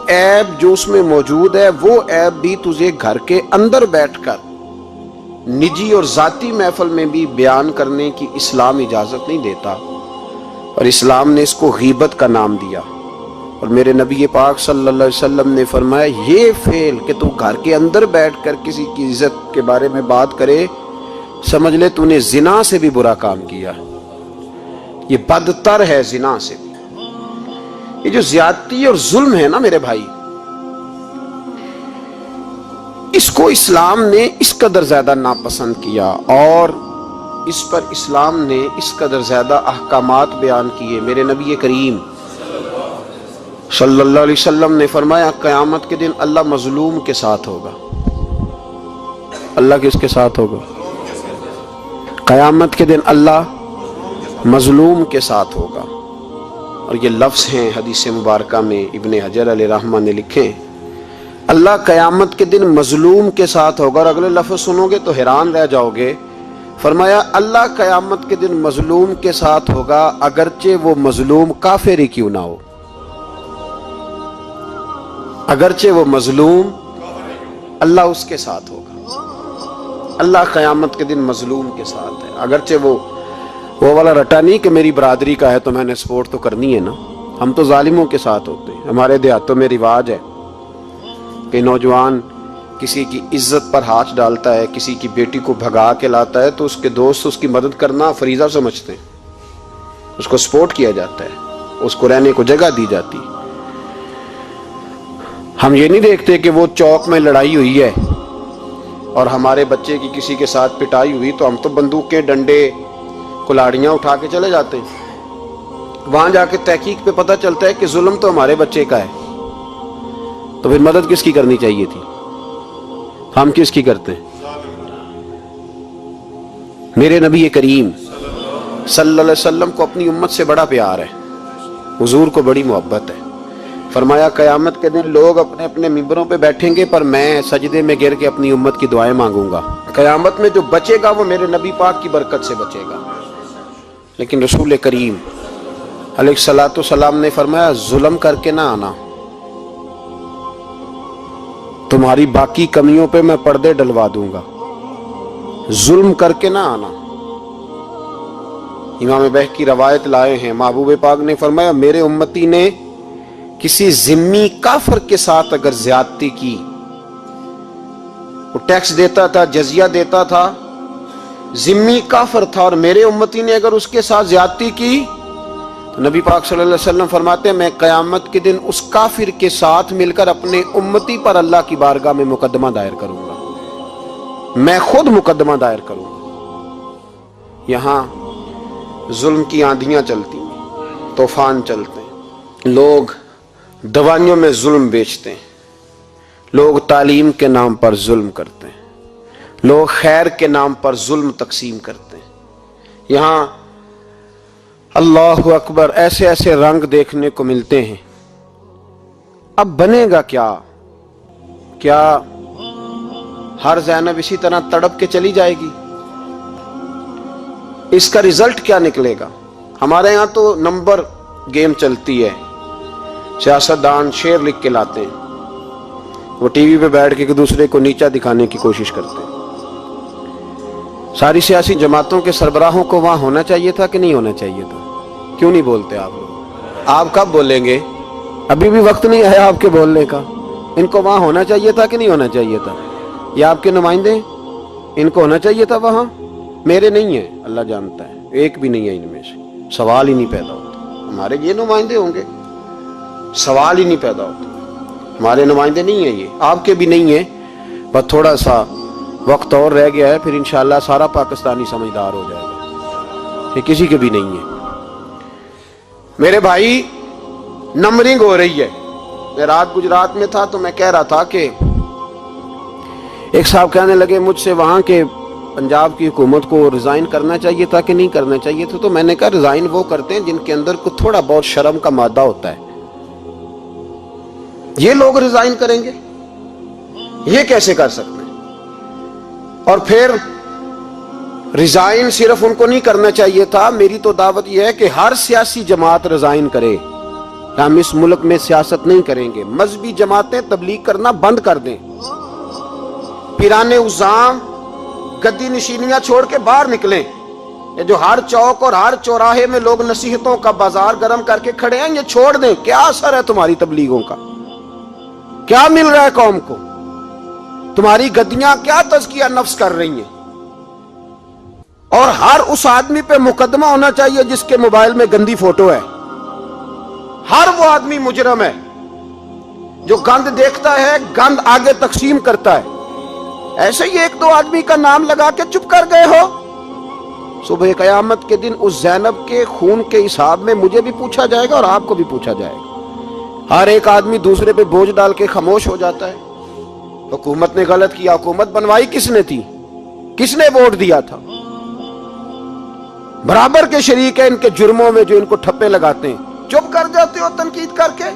عیب جو اس میں موجود ہے وہ عیب بھی تجھے گھر کے اندر بیٹھ کر نجی اور ذاتی محفل میں بھی بیان کرنے کی اسلام اجازت نہیں دیتا، اور اسلام نے اس کو غیبت کا نام دیا۔ اور میرے نبی پاک صلی اللہ علیہ وسلم نے فرمایا یہ فعل کہ تو گھر کے اندر بیٹھ کر کسی کی عزت کے بارے میں بات کرے، سمجھ لے تو نے زنا سے بھی برا کام کیا، یہ بدتر ہے زنا سے بھی۔ یہ جو زیادتی اور ظلم ہے نا میرے بھائی، اس کو اسلام نے اس قدر زیادہ ناپسند کیا، اور اس پر اسلام نے اس قدر زیادہ احکامات بیان کیے۔ میرے نبی کریم صلی اللہ علیہ وسلم نے فرمایا قیامت کے دن اللہ مظلوم کے ساتھ ہوگا۔ اللہ کس کے ساتھ ہوگا؟ قیامت کے دن اللہ مظلوم کے ساتھ ہوگا۔ اور یہ لفظ ہیں حدیث مبارکہ میں ابن حجر علیہ رحمہ نے لکھے، اللہ قیامت کے دن مظلوم کے ساتھ ہوگا۔ اور اگلے لفظ سنو گے تو حیران رہ جاؤ گے، فرمایا اللہ قیامت کے دن مظلوم کے ساتھ ہوگا اگرچہ وہ مظلوم کافر ہی کیوں نہ ہو، اگرچہ وہ مظلوم اللہ اس کے ساتھ ہوگا۔ اللہ قیامت کے دن مظلوم کے ساتھ ہے، اگرچہ وہ والا رٹا نہیں کہ میری برادری کا ہے تو میں نے سپورٹ تو کرنی ہے نا۔ ہم تو ظالموں کے ساتھ ہوتے ہیں۔ ہمارے دیہاتوں میں رواج ہے کہ نوجوان کسی کی عزت پر ہاتھ ڈالتا ہے، کسی کی بیٹی کو بھگا کے لاتا ہے تو اس کے دوست اس کی مدد کرنا فریضہ سمجھتے ہیں، اس کو سپورٹ کیا جاتا ہے، اس کو رہنے کو جگہ دی جاتی۔ ہم یہ نہیں دیکھتے کہ وہ چوک میں لڑائی ہوئی ہے اور ہمارے بچے کی کسی کے ساتھ پٹائی ہوئی تو ہم تو بندوقیں، ڈنڈے، کلاڑیاں اٹھا کے چلے جاتے ہیں۔ وہاں جا کے تحقیق پہ پتہ چلتا ہے کہ ظلم تو ہمارے بچے کا ہے، تو پھر مدد کس کی کرنی چاہیے تھی؟ ہم کس کی کرتے ہیں؟ میرے نبی کریم صلی اللہ علیہ وسلم کو اپنی امت سے بڑا پیار ہے، حضور کو بڑی محبت ہے۔ فرمایا قیامت کے دن لوگ اپنے اپنے ممبروں پہ بیٹھیں گے پر میں سجدے میں گر کے اپنی امت کی دعائیں مانگوں گا۔ قیامت میں جو بچے گا وہ میرے نبی پاک کی برکت سے بچے گا۔ لیکن رسول کریم علیہ الصلوۃ والسلام نے فرمایا ظلم کر کے نہ آنا، تمہاری باقی کمیوں پہ میں پردے ڈلوا دوں گا، ظلم کر کے نہ آنا۔ امام بہقی روایت لائے ہیں، محبوب پاک نے فرمایا میرے امتی نے کسی ذمی کافر کے ساتھ اگر زیادتی کی، وہ ٹیکس دیتا تھا، جزیہ دیتا تھا، ذمی کافر تھا، اور میرے امتی نے اگر اس کے ساتھ زیادتی کی تو نبی پاک صلی اللہ علیہ وسلم فرماتے ہیں میں قیامت کے دن اس کافر کے ساتھ مل کر اپنے امتی پر اللہ کی بارگاہ میں مقدمہ دائر کروں گا، میں خود مقدمہ دائر کروں گا۔ یہاں ظلم کی آندھیاں چلتی ہیں، طوفان چلتے ہیں، لوگ دوائیوں میں ظلم بیچتے ہیں، لوگ تعلیم کے نام پر ظلم کرتے ہیں، لوگ خیر کے نام پر ظلم تقسیم کرتے ہیں۔ یہاں اللہ اکبر ایسے ایسے رنگ دیکھنے کو ملتے ہیں۔ اب بنے گا کیا؟ کیا ہر زینب اسی طرح تڑپ کے چلی جائے گی؟ اس کا رزلٹ کیا نکلے گا؟ ہمارے یہاں تو نمبر گیم چلتی ہے، سیاستدان شعر لکھ کے لاتے ہیں، وہ ٹی وی پہ بیٹھ کے ایک دوسرے کو نیچا دکھانے کی کوشش کرتے ہیں۔ ساری سیاسی جماعتوں کے سربراہوں کو وہاں ہونا چاہیے تھا کہ نہیں ہونا چاہیے تھا؟ کیوں نہیں بولتے آپ لوگ؟ آپ کب بولیں گے؟ ابھی بھی وقت نہیں آیا آپ کے بولنے کا۔ ان کو وہاں ہونا چاہیے تھا کہ نہیں ہونا چاہیے تھا؟ یہ آپ کے نمائندے ہیں، ان کو ہونا چاہیے تھا وہاں۔ میرے نہیں ہیں، اللہ جانتا ہے، ایک بھی نہیں ہے ان میں سے، سوال ہی نہیں پیدا ہوتا۔ ہمارے یہ نمائندے ہوں گے، سوال ہی نہیں پیدا ہوتا۔ ہمارے نمائندے نہیں ہیں، یہ آپ کے بھی نہیں ہیں، بس تھوڑا سا وقت اور رہ گیا ہے، پھر انشاءاللہ سارا پاکستانی سمجھدار ہو جائے گا۔ یہ کسی کے بھی نہیں ہے۔ میرے بھائی نمبرنگ ہو رہی ہے۔ میں رات گجرات میں تھا تو میں کہہ رہا تھا کہ ایک صاحب کہنے لگے مجھ سے وہاں کے پنجاب کی حکومت کو ریزائن کرنا چاہیے تھا کہ نہیں کرنا چاہیے تھا، تو میں نے کہا ریزائن وہ کرتے ہیں جن کے اندر کو تھوڑا بہت شرم کا مادہ ہوتا ہے۔ یہ لوگ ریزائن کریں گے؟ یہ کیسے کر سکتے ہیں؟ اور پھر ریزائن صرف ان کو نہیں کرنا چاہیے تھا، میری تو دعوت یہ ہے کہ ہر سیاسی جماعت ریزائن کرے، ہم اس ملک میں سیاست نہیں کریں گے. مذہبی جماعتیں تبلیغ کرنا بند کر دیں. پیرانے عظام گدی نشینیاں چھوڑ کے باہر نکلیں. یہ جو ہر چوک اور ہر چوراہے میں لوگ نصیحتوں کا بازار گرم کر کے کھڑے ہیں، یہ چھوڑ دیں. کیا اثر ہے تمہاری تبلیغوں کا؟ کیا مل رہا ہے قوم کو؟ تمہاری گدیاں کیا تزکیہ نفس کر رہی ہیں؟ اور ہر اس آدمی پہ مقدمہ ہونا چاہیے جس کے موبائل میں گندی فوٹو ہے. ہر وہ آدمی مجرم ہے جو گند دیکھتا ہے، گند آگے تقسیم کرتا ہے. ایسے ہی ایک دو آدمی کا نام لگا کے چپ کر گئے ہو. صبح قیامت کے دن اس زینب کے خون کے حساب میں مجھے بھی پوچھا جائے گا اور آپ کو بھی پوچھا جائے گا. ہر ایک آدمی دوسرے پہ بوجھ ڈال کے خاموش ہو جاتا ہے. حکومت نے غلط کیا. حکومت بنوائی کس نے تھی؟ کس نے ووٹ دیا تھا؟ برابر کے شریک ہیں ان کے جرموں میں جو ان کو ٹھپے لگاتے ہیں. چپ کر جاتے ہو تنقید کر کے.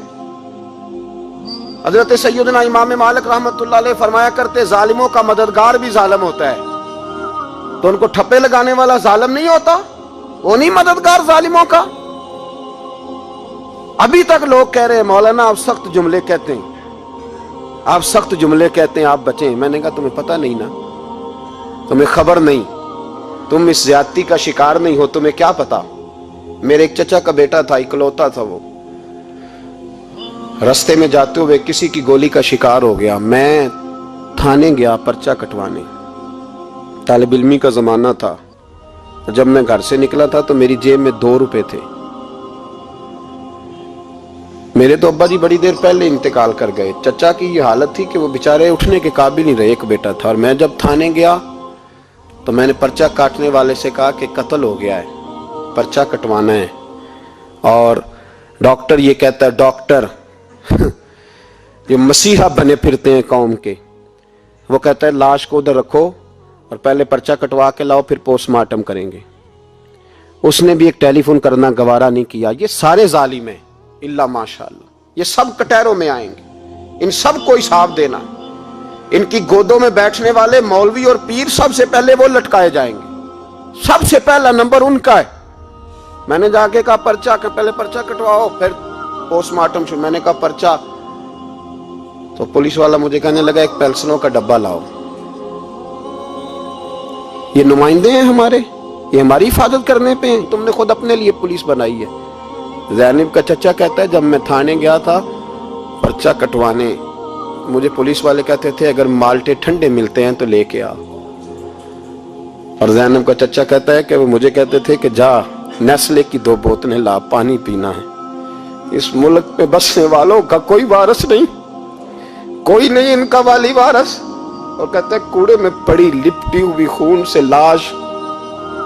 حضرت سیدنا امام مالک رحمت اللہ علیہ فرمایا کرتے ظالموں کا مددگار بھی ظالم ہوتا ہے. تو ان کو ٹھپے لگانے والا ظالم نہیں ہوتا؟ وہ نہیں مددگار ظالموں کا؟ ابھی تک لوگ کہہ رہے ہیں مولانا آپ سخت جملے کہتے ہیں، آپ سخت جملے کہتے ہیں، آپ بچیں. میں نے کہا تمہیں پتہ نہیں نا، تمہیں خبر نہیں، تم اس زیادتی کا شکار نہیں ہو، تمہیں کیا پتا. میرے ایک چچا کا بیٹا تھا، اکلوتا تھا، وہ رستے میں جاتے ہوئے کسی کی گولی کا شکار ہو گیا. میں تھانے گیا پرچہ کٹوانے. طالب علمی کا زمانہ تھا. جب میں گھر سے نکلا تھا تو میری جیب میں 2 روپے تھے. میرے تو ابا جی بڑی دیر پہلے انتقال کر گئے. چچا کی یہ حالت تھی کہ وہ بیچارے اٹھنے کے قابل نہیں رہے. ایک بیٹا تھا. اور میں جب تھانے گیا تو میں نے پرچہ کاٹنے والے سے کہا کہ قتل ہو گیا ہے، پرچہ کٹوانا ہے. اور ڈاکٹر یہ کہتا ہے، ڈاکٹر یہ مسیحا بنے پھرتے ہیں قوم کے، وہ کہتا ہے لاش کو ادھر رکھو اور پہلے پرچہ کٹوا کے لاؤ، پھر پوسٹ مارٹم کریں گے. اس نے بھی ایک ٹیلی فون کرنا گوارا نہیں کیا. یہ سارے ظالم ہیں الا ماشاءاللہ. یہ سب کٹہروں میں آئیں گے. ان سب کو حساب دینا. ان کی گودوں میں بیٹھنے والے مولوی اور پیر سب سے پہلے وہ لٹکائے جائیں گے. سب سے پہلا نمبر ان کا ہے. میں نے جا کے کہا پرچہ پہلے پرچہ کٹواؤ پھر پوسٹ مارٹم شروع. میں نے کہا پرچہ، تو پولیس والا مجھے کہنے لگا ایک پینسلوں کا ڈبہ لاؤ. یہ نمائندے ہیں ہمارے، یہ ہماری حفاظت کرنے پہ ہیں. تم نے خود اپنے لیے پولیس بنائی ہے. زینب کا چچا کہتا ہے جب میں تھانے گیا تھا پرچہ کٹوانے، مجھے پولیس والے کہتے تھے اگر مالٹے ٹھنڈے ملتے ہیں تو لے کے آ. اور زینب کا چچا کہتا ہے کہ وہ مجھے کہتے تھے کہ جا نیسلے کی 2 بوتلیں لا، پانی پینا ہے. اس ملک میں بسنے والوں کا کوئی وارث نہیں، کوئی نہیں ان کا والی وارث. اور کہتے ہیں کوڑے میں پڑی لپٹی ہوئی خون سے لاش.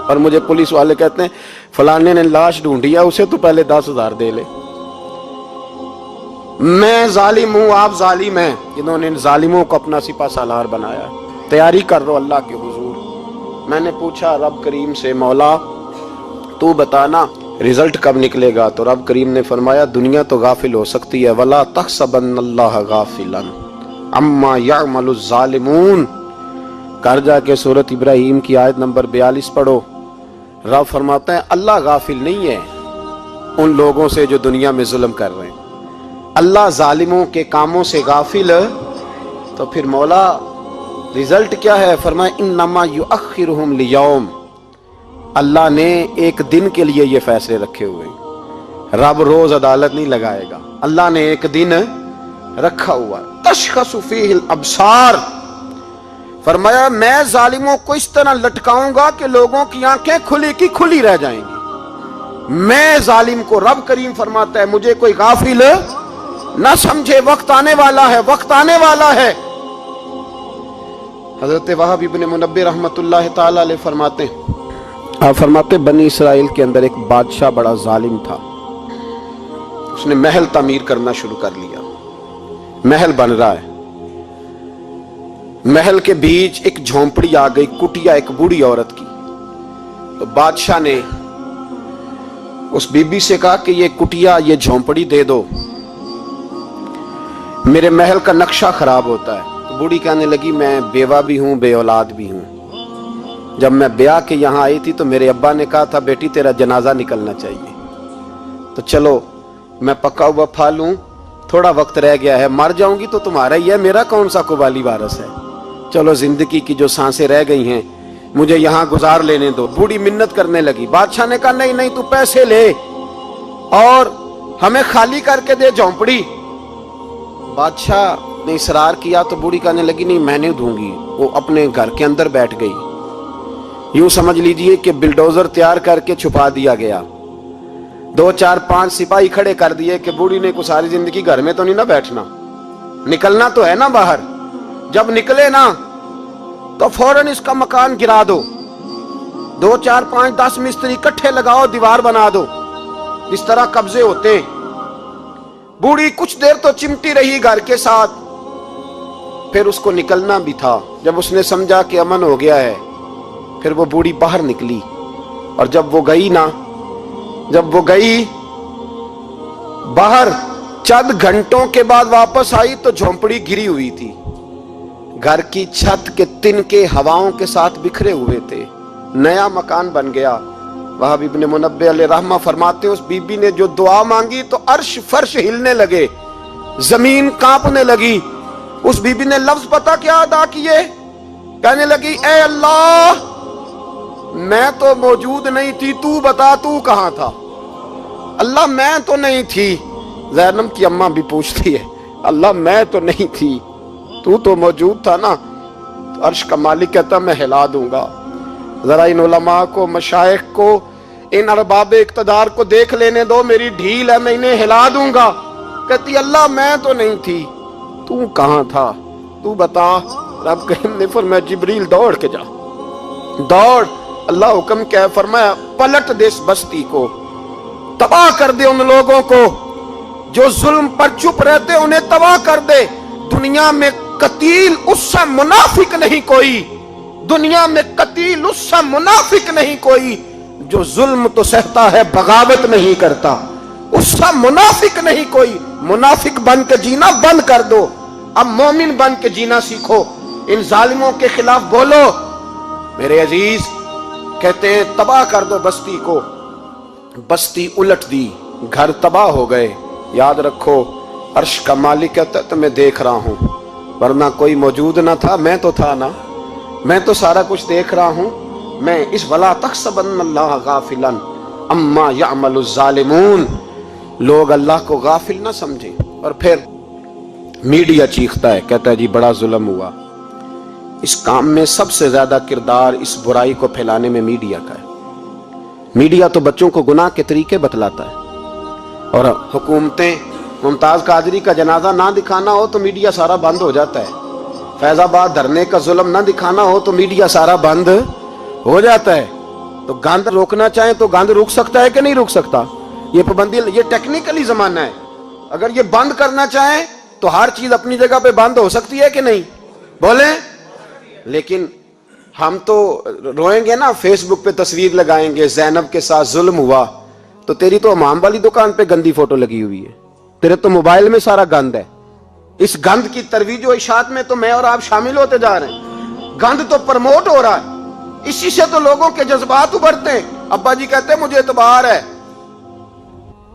اور مجھے پولیس والے کہتے ہیں فلانے نے لاش ڈھونڈی ہے، اسے تو پہلے 10,000 دے لے. میں ظالم ہوں، آپ ظالم ہیں جنہوں نے ان ظالموں کو اپنا سپہ سالار بنایا. تیاری کر رہو اللہ کے حضور. میں نے پوچھا رب کریم سے مولا تو بتانا رزلٹ کب نکلے گا؟ تو رب کریم نے فرمایا دنیا تو غافل ہو سکتی ہے، وَلَا تَحْسَبَنَّ اللَّهَ غَافِلًا عَمَّا يَعْمَلُ الظَّالِمُونَ. کر جا کے سورۃ ابراہیم کی آیت نمبر 42 پڑھو. رب فرماتا ہے اللہ غافل نہیں ہے ان لوگوں سے جو دنیا میں ظلم کر رہے ہیں. اللہ ظالموں کے کاموں سے غافل. تو پھر مولا رزلٹ کیا ہے؟ فرمایا انما یؤخرہم لیوم. اللہ نے ایک دن کے لیے یہ فیصلے رکھے ہوئے ہیں. رب روز عدالت نہیں لگائے گا، اللہ نے ایک دن رکھا ہوا ہے. تشخص فیہ الابصار. فرمایا میں ظالموں کو اس طرح لٹکاؤں گا کہ لوگوں کی آنکھیں کھلی کی کھلی رہ جائیں گی. میں ظالم کو، رب کریم فرماتا ہے مجھے کوئی غافل نہ سمجھے. وقت آنے والا ہے، وقت آنے والا ہے. حضرت وہب ابن منبہ رحمت اللہ تعالی علیہ فرماتے ہیں، آپ فرماتے بنی اسرائیل کے اندر ایک بادشاہ بڑا ظالم تھا. اس نے محل تعمیر کرنا شروع کر لیا. محل بن رہا ہے، محل کے بیچ ایک جھونپڑی آ گئی، کٹیا ایک بوڑھی عورت کی. تو بادشاہ نے اس بی بی سے کہا کہ یہ کٹیا، یہ جھونپڑی دے دو، میرے محل کا نقشہ خراب ہوتا ہے. تو بوڑھی کہنے لگی میں بیوہ بھی ہوں، بے اولاد بھی ہوں. جب میں بیاہ کے یہاں آئی تھی تو میرے ابا نے کہا تھا بیٹی تیرا جنازہ نکلنا چاہیے، تو چلو मैं पका हुआ फल हूं, थोड़ा वक्त रह गया है, मर जाऊंगी तो तुम्हारा ही है, मेरा कौन सा कुबाली वारस है। चलो जिंदगी की जो सांसें रह गई हैं मुझे यहां गुजार लेने दो। बूढ़ी मिन्नत करने लगी। बादशाह ने कहा नहीं नहीं, तू पैसे ले और हमें खाली करके दे झोंपड़ी। बादशाह ने इसरार किया तो बूढ़ी कहने लगी नहीं मैं नहीं दूंगी। वो अपने घर के अंदर बैठ गई। यूं समझ लीजिए कि बिल्डोजर तैयार करके छुपा दिया गया। 2 4 5 सिपाही खड़े कर दिए कि बूढ़ी ने को सारी जिंदगी घर में तो नहीं ना बैठना, निकलना तो है ना बाहर। जब निकले ना तो फौरन इसका मकान गिरा दो। 2 4 5 10 मिस्त्री इकट्ठे लगाओ, दीवार बना दो। इस तरह कब्जे होते। बूढ़ी कुछ देर तो चिमटी रही घर के साथ, फिर उसको निकलना भी था। जब उसने समझा कि अमन हो गया है, फिर वो बूढ़ी बाहर निकली। और जब वो गई बाहर, चंद घंटों के बाद वापस आई तो झोंपड़ी गिरी हुई थी। घर की छत के तिनके हवाओं के साथ बिखरे हुए थे। नया मकान बन गया। वहाब इब्ने मुनब्बे अलैहि रहमा फरमाते, उस बीबी ने जो दुआ मांगी तो अर्श फर्श हिलने लगे, जमीन कांपने लगी। उस बीबी ने लफ्ज पता क्या अदा किए? कहने लगी, ए अल्लाह, मैं तो मौजूद नहीं थी, तू बता तू कहां था। अल्लाह मैं तो नहीं थी। ज़ैनब की अम्मा भी पूछती है, अल्लाह मैं तो नहीं थी, तू तो मौजूद था ना। तो अर्श का मालिक कहता मैं हिला दूंगा। जरा इन उलमा को, मशाइख को, इन अरबाब इक्तदार को देख लेने दो, मेरी ढील है, मैं इन्हें हिला दूंगा। कहती अल्लाह मैं तो नहीं थी, तू कहां था, तू बता। रब करीम ने फरमाया जिब्रील दौड़ के जा, दौड़। अल्लाह हुक्म क्या फरमाया, पलट दे इस बस्ती को, तबाह कर दे उन लोगों को जो जुल्म पर चुप रहते, उन्हें तबाह कर दे। दुनिया में कतील उससे मुनाफिक नहीं कोई, दुनिया में कतील उससे मुनाफिक नहीं कोई जो जुल्म तो सहता है बगावत नहीं करता। उससे मुनाफिक नहीं कोई। मुनाफिक बन के जीना बंद कर दो, अब मोमिन बन के जीना सीखो। इन जालिमों के खिलाफ बोलो। मेरे अजीज कहते हैं तबाह कर दो बस्ती को। बस्ती उलट दी, घर तबाह हो गए। याद रखो अर्श का मालिक कहता है तो मैं देख रहा हूं, वरना कोई मौजूद ना था, मैं तो था ना, मैं तो सारा कुछ देख रहा हूं। मैं इस वला तहसबन्नल्लाह गाफिलन अम्मा यअमलुज़ ज़ालिमून, लोग अल्लाह को गाफिल ना समझें। और फिर मीडिया चीखता है, कहता है जी बड़ा जुल्म हुआ। इस काम में सबसे ज्यादा किरदार इस बुराई को फैलाने में मीडिया का है। मीडिया तो बच्चों को गुनाह के तरीके बतलाता है। और हुकूमतें, मुमताज कादरी का जनाजा ना दिखाना हो तो मीडिया सारा बंद हो जाता है। फैजाबाद धरने का जुल्म ना दिखाना हो तो मीडिया सारा बंद हो जाता है। तो गंद रोकना चाहे तो गंद रुक सकता है कि नहीं रुक सकता? ये पाबंदी, ये टेक्निकली जमाना है। अगर ये बंद करना चाहे तो हर चीज अपनी जगह पे बंद हो सकती है कि नहीं? बोले। लेकिन हम तो रोएंगे ना, फेसबुक पे तस्वीर लगाएंगे ज़ैनब के साथ जुल्म हुआ, तो तेरी तो हमाम वाली दुकान पे गंदी फोटो लगी हुई है, तेरे तो मोबाइल में सारा गंद है। इस गंद की तरवीज और इशात में तो मैं और आप शामिल होते जा रहे हैं। गंद तो प्रमोट हो रहा है, इसी से तो लोगों के जज्बात उभरते हैं। अब्बा जी कहते हैं मुझे एतबार है,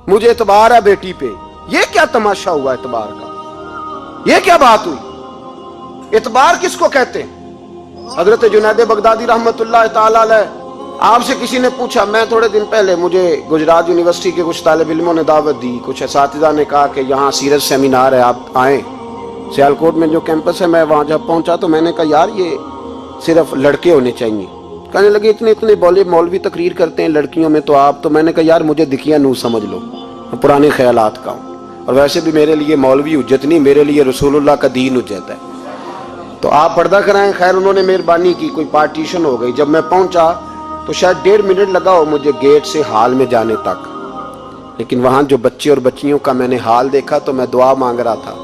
मुझे एतबार है बेटी पे। ये क्या तमाशा हुआ एतबार का? ये क्या बात हुई? एतबार किसको कहते हैं? हजरत जुनैद बगदादी रहमतुल्लाह ताला अलैह, आपसे किसी ने पूछा, मैं थोड़े दिन पहले, मुझे गुजरात यूनिवर्सिटी के कुछ तालिब इल्मों ने दावत दी, कुछ असातिज़ा ने कहा कि यहाँ सीरत सेमिनार है, आप आएँ। सियालकोट में जो कैंपस है, मैं वहाँ जब पहुँचा तो मैंने कहा यार ये सिर्फ लड़के होने चाहिए। कहने लगे इतने इतने बोले मौलवी तकरीर करते हैं लड़कियों में, तो आप। तो मैंने कहा यार मुझे दिखिया नू समझ लो, पुराने ख्यालात का हूँ, और वैसे भी मेरे लिए मौलवी हुज्जत नहीं, मेरे लिए रसूलुल्लाह का दीन हुज्जत है, तो आप पर्दा कराएं। खैर उन्होंने मेहरबानी की, कोई पार्टीशन हो गई। जब मैं पहुंचा तो शायद 1.5 मिनट लगा हो मुझे गेट से हाल में जाने तक, लेकिन वहां जो बच्चे और बच्चियों का मैंने हाल देखा तो मैं दुआ मांग रहा था,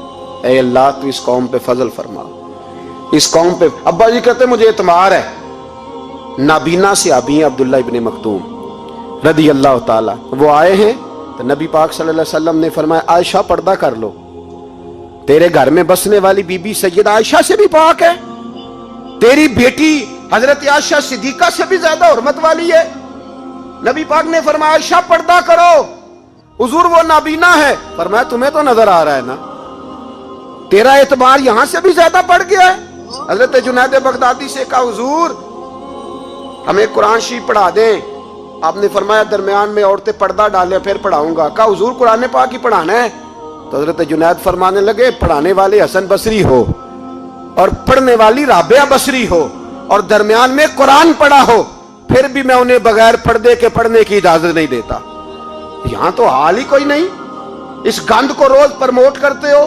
ऐ अल्लाह तू इस कौम पे फजल फरमा, इस कौम पे। अब्बा जी कहते मुझे एतमार है। नाबीना से अभी अब्दुल्ला इब्ने मखतूम रदी अल्लाह ताला, वो आए हैं तो नबी पाक सल्लल्लाहु अलैहि वसल्लम ने फरमाया आयशा पर्दा कर लो, तेरे घर में बसने वाली बीबी सैयदा आयशा से भी पाक है, तेरी बेटी हजरत आयशा सिद्दीका से भी ज्यादा हुर्मत वाली है। नबी पाक ने फरमाया आयशा पर्दा करो, हुजूर वो नाबीना है। फरमाया तुम्हें तो नजर आ रहा है ना, तेरा एतबार यहां से भी ज्यादा बढ़ गया है। हजरत जुनैद बगदादी से कहा हुजूर हमें कुरान शरीफ पढ़ा दें। आपने फरमाया दरमियान में औरतें पर्दा डालें फिर पढ़ाऊंगा। कहा हुजूर कुरान पाक ही पढ़ाना है। तो हजरत जुनैद फरमाने लगे पढ़ाने वाले हसन बसरी हो और पढ़ने वाली राबिया बसरी हो और दरमियान में कुरान पढ़ा हो, फिर भी मैं उन्हें बगैर पर्दे के पढ़ने की इजाजत नहीं देता। यहां तो हाल ही कोई नहीं। इस गंद को रोज प्रमोट करते हो,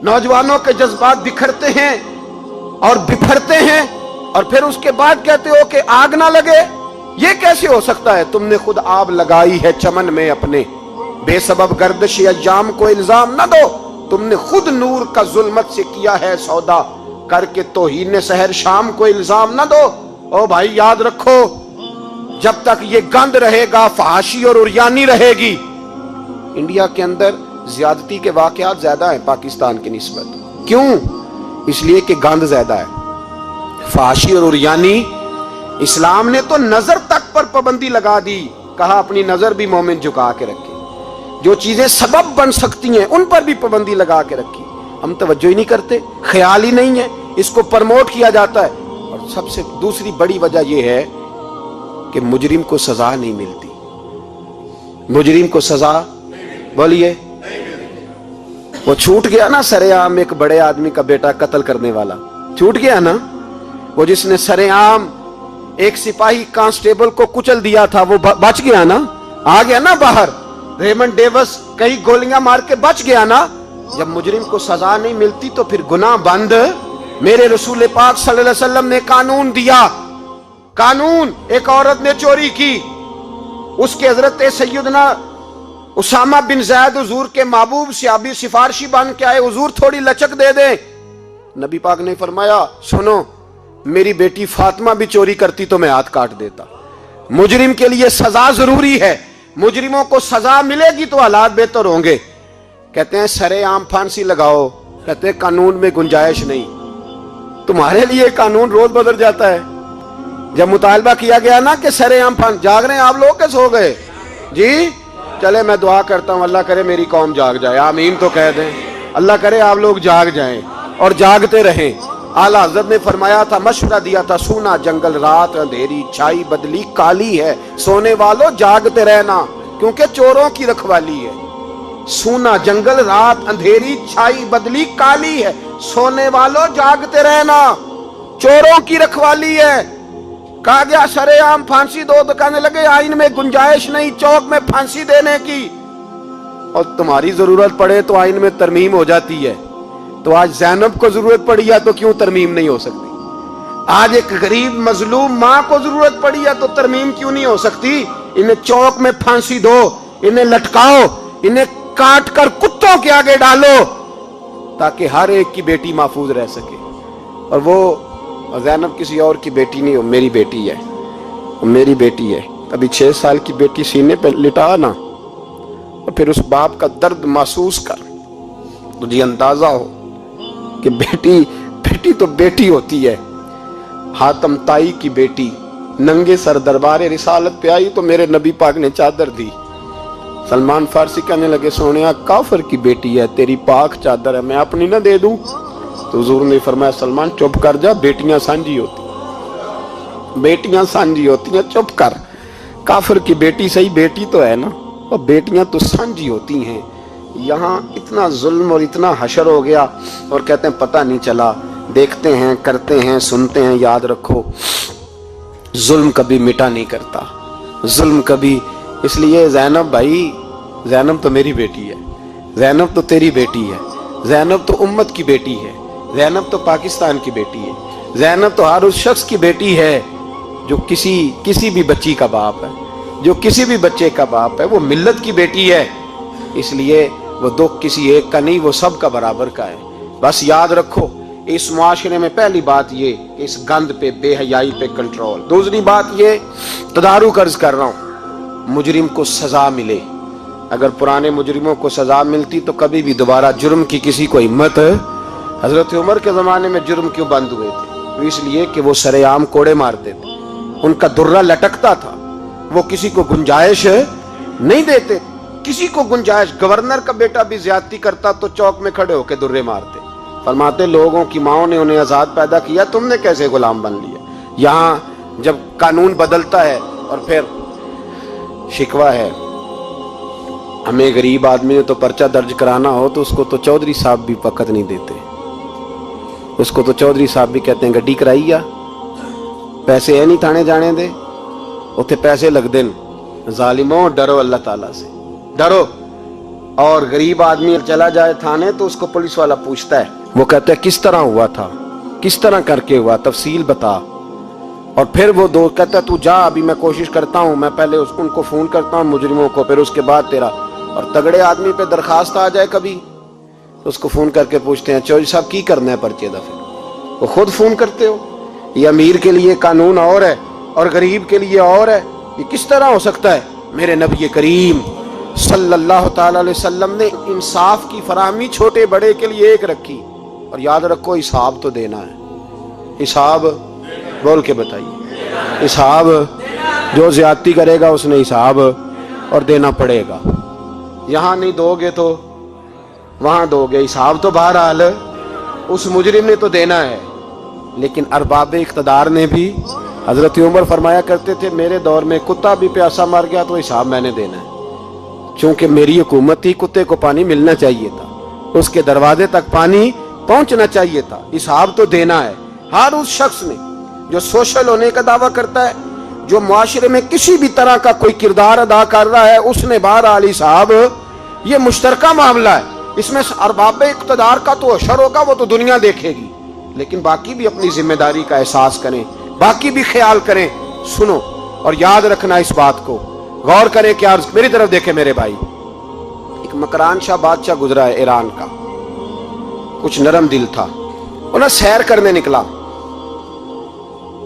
नौजवानों के जज्बात बिखरते हैं और बिफरते हैं और फिर उसके बाद कहते हो कि आग ना लगे। ये कैसे हो सकता है? तुमने खुद आग लगाई है चमन में अपने, बेसबब गर्दिश अय्याम को इल्जाम न दो। तुमने खुद नूर का जुल्मत से किया है सौदा, करके तौहीन सहर शाम को इल्जाम न दो। ओ भाई याद रखो, जब तक ये गंद रहेगा फहाशी और उरियानी रहेगी। इंडिया के अंदर ज्यादती के वाकयात ज्यादा हैं पाकिस्तान की निस्बत। क्यों? इसलिए कि गंद ज्यादा है, फहाशी और उरियानी। इस्लाम ने तो नजर तक पर पाबंदी लगा दी, कहा अपनी नजर भी मोमिन झुका के रखे। जो चीजें सबब बन सकती हैं उन पर भी पाबंदी लगा के रखी। हम तवज्जो ही नहीं करते, ख्याल ही नहीं है, इसको प्रमोट किया जाता है। और सबसे दूसरी बड़ी वजह यह है कि मुजरिम को सजा नहीं मिलती। मुजरिम को सजा, बोलिए, वो छूट गया ना सरेआम एक बड़े आदमी का बेटा कत्ल करने वाला, छूट गया ना। वो जिसने सरेआम एक सिपाही कांस्टेबल को कुचल दिया था वो बच गया ना, आ गया ना बाहर। रेमंड डेविस कई गोलियां मार के बच गया ना। जब मुजरिम को सजा नहीं मिलती तो फिर गुनाह बंद। मेरे रसूल पाक सल्लल्लाहु अलैहि वसल्लम ने कानून दिया। कानून, एक औरत ने चोरी की, उसके हजरत सैयदना उसामा बिन ज़ैद हुजूर के महबूब सहाबी सिफारशी बन के आए, हुजूर थोड़ी लचक दे दे। नबी पाक ने फरमाया सुनो, मेरी बेटी फातिमा भी चोरी करती तो मैं हाथ काट देता। मुजरिम के लिए सजा जरूरी है, मुजरिमों को सजा मिलेगी तो हालात बेहतर होंगे। कहते हैं सरेआम फांसी लगाओ, कहते हैं कानून में गुंजाइश नहीं। तुम्हारे लिए कानून रोज बदल जाता है। जब मुतालबा किया गया ना कि सरेआम फांसी, जाग रहे हैं आप लोग के सो गए जी? चले मैं दुआ करता हूं, अल्लाह करे मेरी कौम जाग जाए, आमीन तो कह दें। अल्लाह करे आप लोग जाग जाएं और जागते रहें। आला हज़रत ने फरमाया था, मशवरा दिया था, सूना जंगल रात अंधेरी छाई बदली काली है, सोने वालों जागते रहना क्योंकि चोरों की रखवाली है। सूना जंगल रात अंधेरी छाई बदली काली है, सोने वालों जागते रहना, चोरों की रखवाली है। कहा गया सरेआम फांसी दो तो कहने लगे आइन में गुंजाइश नहीं चौक में फांसी देने की। और तुम्हारी जरूरत पड़े तो आइन में तरमीम हो जाती है। तो आज ज़ैनब को जरूरत पड़ी है तो क्यों तरमीम नहीं हो सकती? आज एक गरीब मजलूम माँ को जरूरत पड़ी है तो तरमीम क्यों नहीं हो सकती? इन्हें चौक में फांसी दो, इन्हें लटकाओ, इन्हें काट कर कुत्तों के आगे डालो ताकि हर एक की बेटी महफूज रह सके। और वो ज़ैनब किसी और की बेटी नहीं हो, मेरी बेटी है, मेरी बेटी है। अभी 6 साल की बेटी सीने पे लिटा ना और फिर उस बाप का दर्द महसूस कर, तुझे अंदाजा हो कि बेटी तो बेटी होती है। हातम ताई की बेटी नंगे सर दरबार रिसालत पे आई तो मेरे नबी पाक ने चादर दी। सलमान फारसी कहने लगे सोनिया काफिर की बेटी है, तेरी पाक चादर है, मैं अपनी ना दे दूं? तो हुजूर ने फरमाया सलमान चुप कर जा, बेटियां सांझी होती, बेटियां सांझी होती हैं, चुप कर। काफिर की बेटी सही बेटी तो है ना, और बेटियां तो सांझी होती हैं। यहाँ इतना जुल्म और इतना हशर हो गया और कहते हैं पता नहीं चला। देखते हैं, करते हैं, सुनते हैं। याद रखो जुल्म कभी मिटा नहीं करता, जुल्म कभी। इसलिए ज़ैनब भाई, ज़ैनब तो मेरी बेटी है, ज़ैनब तो तेरी बेटी है, ज़ैनब तो उम्मत की बेटी है, ज़ैनब तो पाकिस्तान की बेटी है, ज़ैनब तो हर उस शख्स की बेटी है जो किसी भी बच्ची का बाप है, जो किसी भी बच्चे का बाप है, वो मिल्लत की बेटी है। इसलिए वो दुख किसी एक का नहीं, वो सब का बराबर का है। बस याद रखो इस मुआशरे में पहली बात ये कि इस गंद पे, बेहयाई पे कंट्रोल। दूसरी बात ये, तदारुक अर्ज कर रहा हूं, मुजरिम को सजा मिले। अगर पुराने मुजरिमों को सजा मिलती तो कभी भी दोबारा जुर्म की किसी को हिम्मत। हजरत उमर के जमाने में जुर्म क्यों बंद हुए थे? इसलिए कि वो सरेआम कोड़े मारते थे, उनका दुर्रा लटकता था, वो किसी को गुंजाइश नहीं देते। किसी को गुंजाइश, गवर्नर का बेटा भी ज्यादती करता तो चौक में खड़े होकर दुर्रे मारते। फरमाते लोगों की माओ ने उन्हें आजाद पैदा किया, तुमने कैसे गुलाम बन लिया। यहां जब कानून बदलता है और फिर शिकवा है, हमें गरीब आदमी ने तो पर्चा दर्ज कराना हो तो उसको तो चौधरी साहब भी वक़्त नहीं देते, उसको तो चौधरी साहब भी कहते हैं गड्डी कराई आ, पैसे है नहीं थाने जाने दे, उत्थे पैसे लगते हैं। जालिमों डरो अल्लाह ताला से, डरो। और गरीब आदमी चला जाए थाने तो उसको पुलिस वाला पूछता है, वो कहता है किस तरह हुआ था, किस तरह करके हुआ, तफसील बता। और फिर वो दोस्त कहता है तू जा, अभी मैं कोशिश करता हूँ, मैं पहले उनको फोन करता हूँ मुजरिमों को, फिर उसके बाद तेरा। और तगड़े आदमी पे दरखास्त आ जाए कभी तो उसको फोन करके पूछते हैं चौधरी साहब की करना है पर्चे दफे, वो खुद फोन करते हो। ये अमीर के लिए कानून और है और गरीब के लिए और है, ये किस तरह हो सकता है। मेरे नबी करीम सल्लल्लाहु ताला अलैहि वसल्लम ने इंसाफ की फराहमी छोटे बड़े के लिए एक रखी। और याद रखो हिसाब तो देना है, हिसाब बोल के बताइए, हिसाब जो ज्यादती करेगा उसने हिसाब और देना पड़ेगा। यहां नहीं दोगे तो वहां दोगे, हिसाब तो बहरहाल उस मुजरिम ने तो देना है। लेकिन अरबाब इख्तदार ने भी, हजरत उमर फरमाया करते थे मेरे दौर में कुत्ता भी प्यासा मर गया तो हिसाब मैंने देना है, क्योंकि मेरी हुकूमत थी, कुत्ते को पानी मिलना चाहिए था, उसके दरवाजे तक पानी पहुंचना चाहिए था, हिसाब तो देना है। हर उस शख्स ने जो सोशल होने का दावा करता है, जो मुआशरे में किसी भी तरह का कोई किरदार अदा कर रहा है, उसने बहरहाल हिसाब, ये मुश्तरका मामला है, इसमें अरबाब इख्तदार का तो अशर होगा, वो तो दुनिया देखेगी, लेकिन बाकी भी अपनी जिम्मेदारी का एहसास करें, बाकी भी ख्याल करें। सुनो और याद रखना इस बात को, गौर करें। क्या मेरी तरफ देखे मेरे भाई, एक मकरान शाह बादशाह गुजरा है ईरान का, कुछ नरम दिल था, उन्हें सैर करने निकला,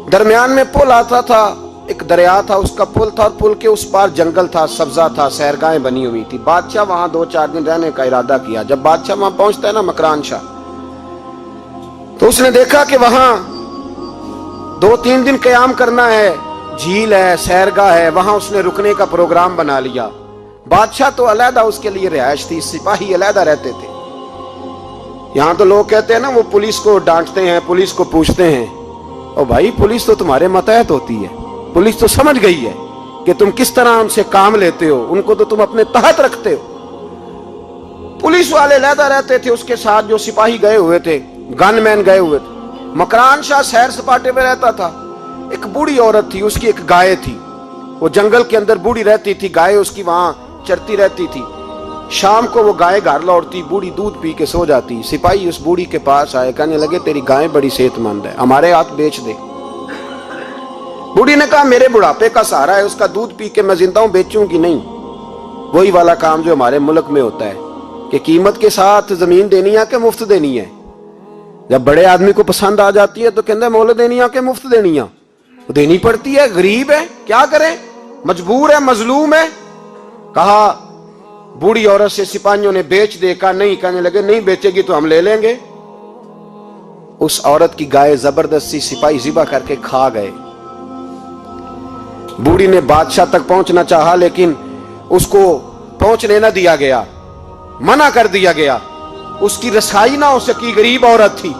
दरमियान में पुल आता था, एक दरिया था, उसका पुल था, और पुल के उस पार जंगल था, सब्जा था, सैरगाहें बनी हुई थी। बादशाह वहां 2-4 दिन रहने का इरादा किया। जब बादशाह वहां पहुंचता है ना मकरान शाह, तो उसने देखा कि वहां 2-3 दिन क़याम करना है, झील है, सैरगाह है, वहां उसने रुकने का प्रोग्राम बना लिया। बादशाह तो अलहदा उसके लिए रिहाइश थी, सिपाही अलहदा रहते थे। यहां तो लोग कहते हैं ना वो पुलिस को डांटते हैं, पुलिस को पूछते हैं, ओ भाई पुलिस तो तुम्हारे मतहत होती है, पुलिस तो समझ गई है कि तुम किस तरह उनसे काम लेते हो, उनको तो तुम अपने तहत रखते हो। पुलिस वाले अलहदा रहते थे, उसके साथ जो सिपाही गए हुए थे, गनमैन गए हुए थे। मकरान शाह सैर सपाटे में रहता था। एक बूढ़ी औरत थी, उसकी एक गाय थी, वो जंगल के अंदर बूढ़ी रहती थी, गाय उसकी वहां चरती रहती थी। शाम को वो गाय घर लौटती, बूढ़ी दूध पी के सो जाती। सिपाही उस बूढ़ी के पास आए, कहने लगे तेरी गाय बड़ी सेहतमंद है, हमारे हाथ बेच दे। बूढ़ी ने कहा मेरे बुढ़ापे का सहारा है, उसका दूध पी के मैं जिंदा हूं, बेचूंगी नहीं। वही वाला काम जो हमारे मुल्क में होता है कि कीमत के साथ जमीन देनी है कि मुफ्त देनी है। जब बड़े आदमी को पसंद आ जाती है तो कहते हैं मोल देनी है कि मुफ्त देनी है, तो देनी पड़ती है, गरीब है क्या करें, मजबूर है, मजलूम है। कहा बूढ़ी औरत से सिपाहियों ने बेच दे, कहा नहीं, कहने लगे नहीं बेचेगी तो हम ले लेंगे। उस औरत की गाय जबरदस्ती सिपाही ज़िबा करके खा गए। बूढ़ी ने बादशाह तक पहुंचना चाहा, लेकिन उसको पहुंचने न दिया गया, मना कर दिया गया, उसकी रसाई ना हो सकी, गरीब औरत थी।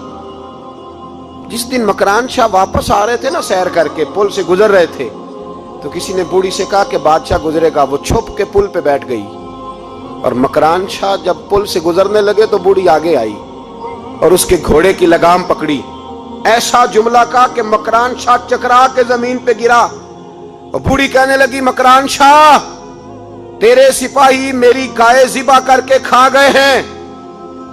जिस दिन मकरान शाह वापस आ रहे थे ना, सैर करके पुल से गुजर रहे थे, तो किसी ने बूढ़ी से कहा कि बादशाह गुजरेगा। वो छुप के पुल पे बैठ गई, और मकरान शाह जब पुल से गुजरने लगे तो बूढ़ी आगे आई और उसके घोड़े की लगाम पकड़ी। ऐसा जुमला कहा कि मकरान शाह चकरा के जमीन पे गिरा। और बूढ़ी कहने लगी मकरान शाह, तेरे सिपाही मेरी गाय ज़िबा करके खा गए हैं,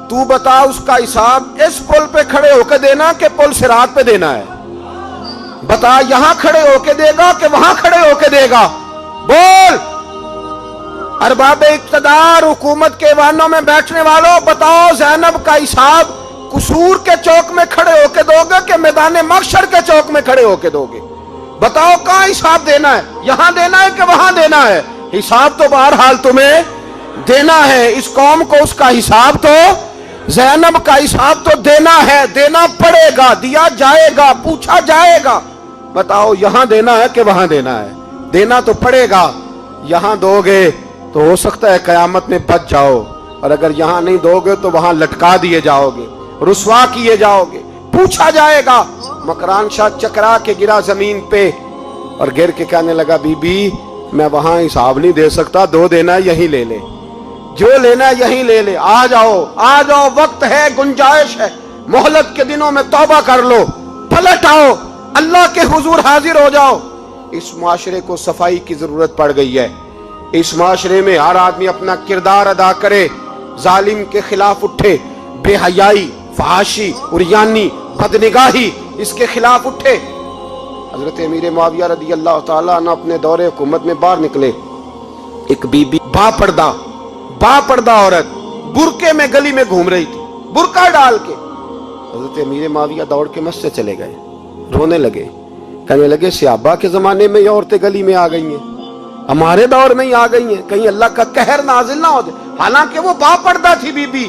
तू बता उसका हिसाब इस पुल पे खड़े होकर देना कि पुल सिरात पे देना है। बता यहां खड़े होके देगा कि वहां खड़े होके देगा, बोल। अरबाब इक्तदार, हुकूमत के वानों में बैठने वालों, बताओ ज़ैनब का हिसाब कसूर के चौक में खड़े होके दोगे कि मैदान महशर के चौक में खड़े होके दोगे? बताओ कहां हिसाब देना है, यहां देना है कि वहां देना है? हिसाब तो बहरहाल तुम्हें देना है, इस कौम को उसका हिसाब तो, ज़ैनब का हिसाब तो देना है, देना पड़ेगा, दिया जाएगा, पूछा जाएगा। बताओ यहां देना है कि वहां देना है? देना तो पड़ेगा। यहां दोगे تو ہو سکتا ہے قیامت میں بچ جاؤ، اور اگر یہاں نہیں دو گے تو وہاں لٹکا دیے جاؤ گے، رسوا کیے جاؤ گے، پوچھا جائے گا۔ مکران شاہ چکرا کے گرا زمین پہ اور گر کے کہنے لگا بی بی میں وہاں حساب نہیں دے سکتا، دو دینا یہیں لے لے، جو لینا یہیں لے لے، آ جاؤ، وقت ہے، گنجائش ہے، مہلت کے دنوں میں توبہ کر لو، پلٹ آؤ، اللہ کے حضور حاضر ہو جاؤ۔ اس معاشرے کو صفائی کی ضرورت پڑ گئی ہے۔ اس معاشرے میں ہر آدمی اپنا کردار ادا کرے، ظالم کے خلاف اٹھے، بے حیائی، فحاشی، عریانی، بدنگاہی، اس کے خلاف اٹھے۔ حضرت امیر معاویہ رضی اللہ تعالیٰ عنہ اپنے دور حکومت میں باہر نکلے، ایک بی بی با پردہ عورت برقعے میں گلی میں گھوم رہی تھی، برقع ڈال کے۔ حضرت امیر معاویہ دوڑ کے مسجد چلے گئے، رونے لگے، کہنے لگے صحابہ کے زمانے میں یہ عورتیں گلی میں آ گئی ہیں، ہمارے دور میں ہی آ گئی ہیں، کہیں اللہ کا قہر نازل نہ ہو جائے۔ حالانکہ وہ با پردہ تھی بی بی،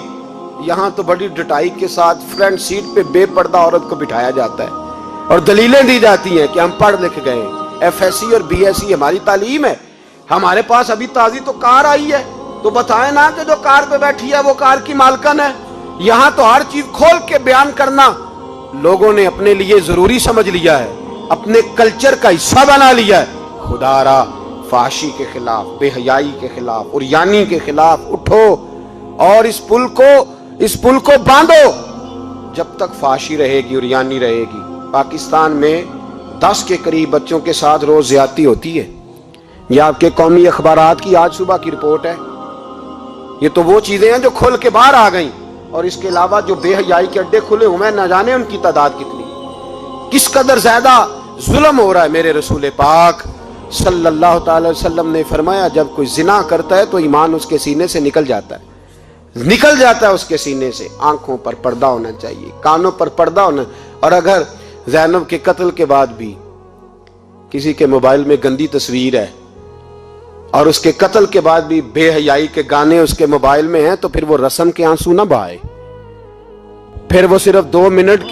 یہاں تو بڑی ڈٹائی کے ساتھ فرنٹ سیٹ پہ بے پردہ عورت کو بٹھایا جاتا ہے اور دلیلیں دی جاتی ہیں کہ ہم پڑھ لکھ گئے، ایف ایس سی اور بی ایس سی ہماری تعلیم ہے، ہمارے پاس ابھی تازی تو کار آئی ہے، تو بتائیں نا کہ جو کار پہ بیٹھی ہے وہ کار کی مالکن ہے۔ یہاں تو ہر چیز کھول کے بیان کرنا لوگوں نے اپنے لیے ضروری سمجھ لیا ہے، اپنے کلچر کا حصہ بنا لیا ہے۔ خدا را فحاشی کے خلاف، بے حیائی کے خلاف، عریانی کے خلاف اٹھو اور اس پل کو باندھو۔ جب تک فحاشی رہے گی، عریانی رہے گی، پاکستان میں 10 کے قریب بچوں کے ساتھ روز زیادتی ہوتی ہے۔ یہ آپ کے قومی اخبارات کی آج صبح کی رپورٹ ہے۔ یہ تو وہ چیزیں ہیں جو کھل کے باہر آ گئیں، اور اس کے علاوہ جو بے حیائی کے اڈے کھلے ہوئے ہیں، نہ جانے ان کی تعداد کتنی، کس قدر زیادہ ظلم ہو رہا ہے۔ میرے رسول پاک صلی اللہ تعالی وسلم نے فرمایا جب کوئی زنا کرتا ہے تو ایمان اس کے سینے سے نکل جاتا ہے اس کے سینے سے۔ آنکھوں پر پردہ ہونا چاہیے، کانوں پر پردہ ہونا۔ اور اگر زینب کے قتل کے بعد بھی کسی کے موبائل میں گندی تصویر ہے اور اس کے قتل کے بعد بھی بے حیائی کے گانے اس کے موبائل میں ہیں، تو پھر وہ رسم کے آنسو نہ بہائے، پھر وہ صرف 2 منٹ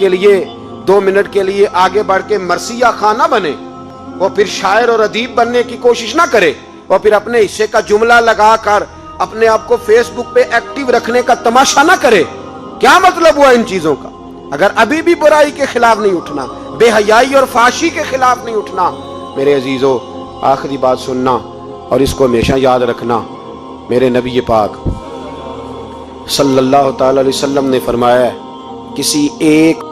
کے لیے آگے بڑھ کے مرثیہ خان نہ بنے، وہ پھر شاعر اور ادیب بننے کی کوشش نہ کرے، وہ پھر اپنے حصے کا جملہ لگا کر اپنے آپ کو فیس بک پہ ایکٹیو رکھنے کا تماشا نہ کرے۔ کیا مطلب ہوا ان چیزوں کا؟ اگر ابھی بھی برائی کے خلاف نہیں اٹھنا، بے حیائی اور فحاشی کے خلاف نہیں اٹھنا، میرے عزیزو آخری بات سننا اور اس کو ہمیشہ یاد رکھنا۔ میرے نبی پاک صلی اللہ تعالی علیہ وسلم نے فرمایا ہے کسی ایک